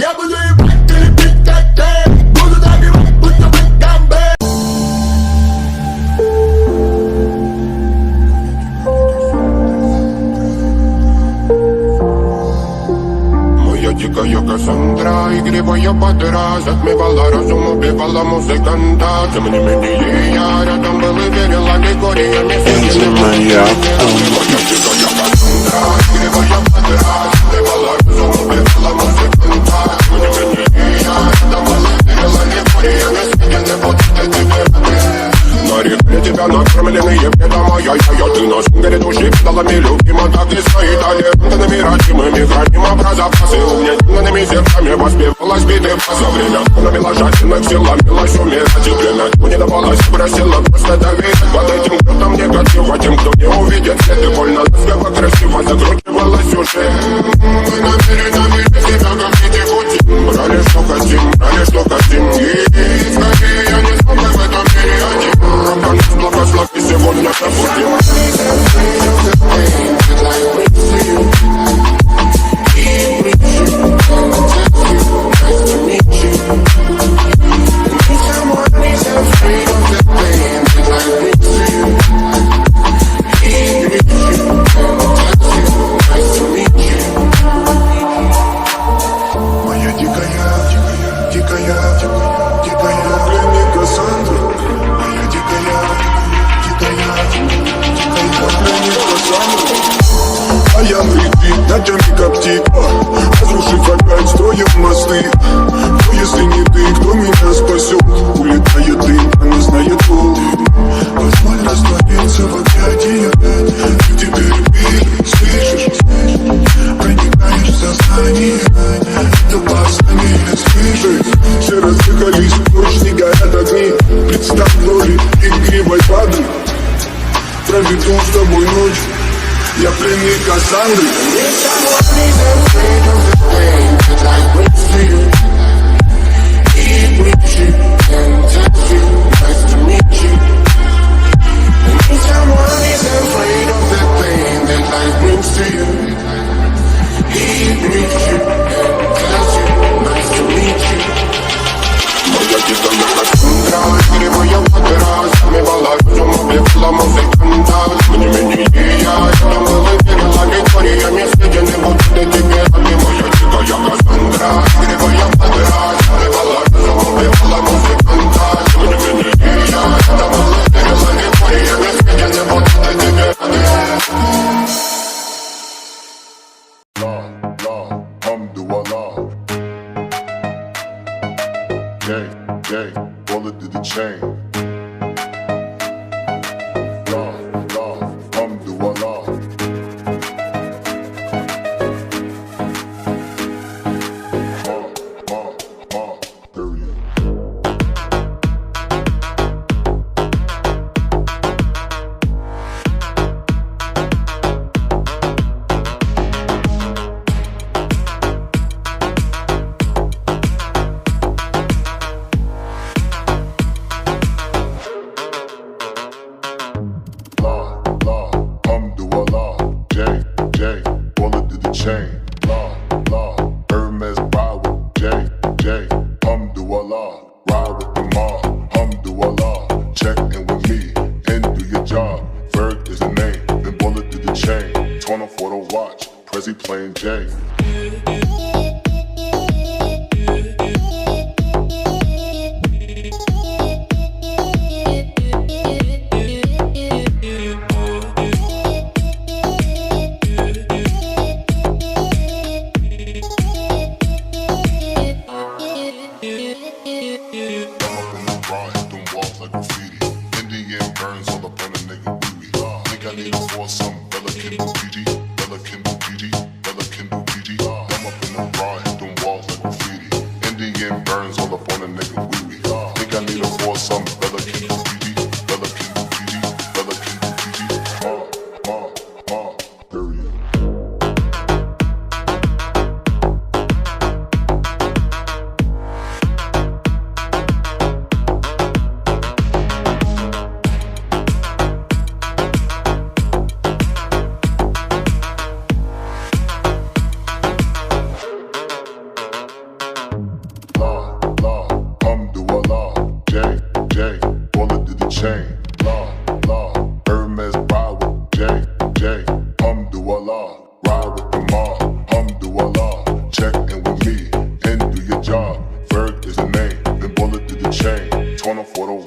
Я буду ебать, ты лепить как ты. Буду добивать, будто бы гамбе. Моя дикая Кассандра, игривая подра, затмевала разум, убивала музыканта. Тем не менее я рядом был и верил аллегориями. Моя дикая Кассандра, игривая подра, затмевала разум, убивала музыканта. Тем не менее я рядом был и верил аллегориями. Съедены вот эти веры. На реке тебя накормленные бедом, ай-яй-яй. Ты на шунгере души педалами любима, так и свои талентами родимыми храним образопасы. Угнетенными сердцами воспевалась биты за время тонами жадных сил ломилась умирать. И время тьму не давалось, просила просто доверять. Под этим кто-то негатива, тем, кто не увидит следы. Больно, ласково, красиво закручивалась уже. Мы намеренно себя как дети пути. Брали что хотим, и скорее я не смог в этом мире один. Рака нас благослови, сегодня забудем. Ночами коптит, разрушив опять, строим мосты. Но если не ты, кто меня спасет? Улетает дым, а не знает пол. Позволь раствориться в объятиях. Ты теперь слышишь? Проникаешь в сознание. Это баснями или слышишь? Все разъехались прочь, не горят огни. Представь в роли игривой падры. Проведу с тобой ночь. Я пленник Кассандры. Bullet to the chain.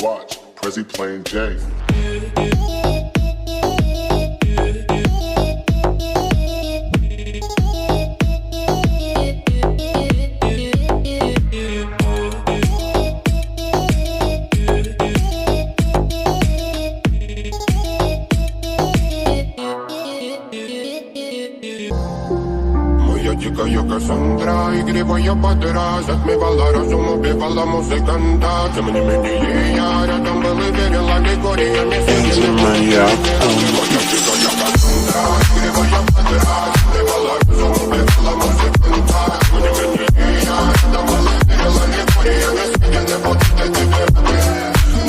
watch, Prezi playing Jay. Моя дикая Кассандра, игривая подра, затмевала разум, убивала музыканта. Тем не менее я рядом был и верил аллегориями. Моя дикая Кассандра, игривая подра, затмевала разум, убивала музыканта. Тем не менее я рядом был и верил аллегориями. Сведены будут эти веры.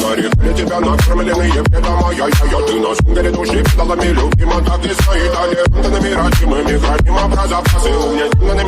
Нарекли тебя накормленные бредом, ай-яй-яй, ты на шунгере души педалами любима, так и стоит толерантными, родимыми, храним образа, пасы, угнетенными.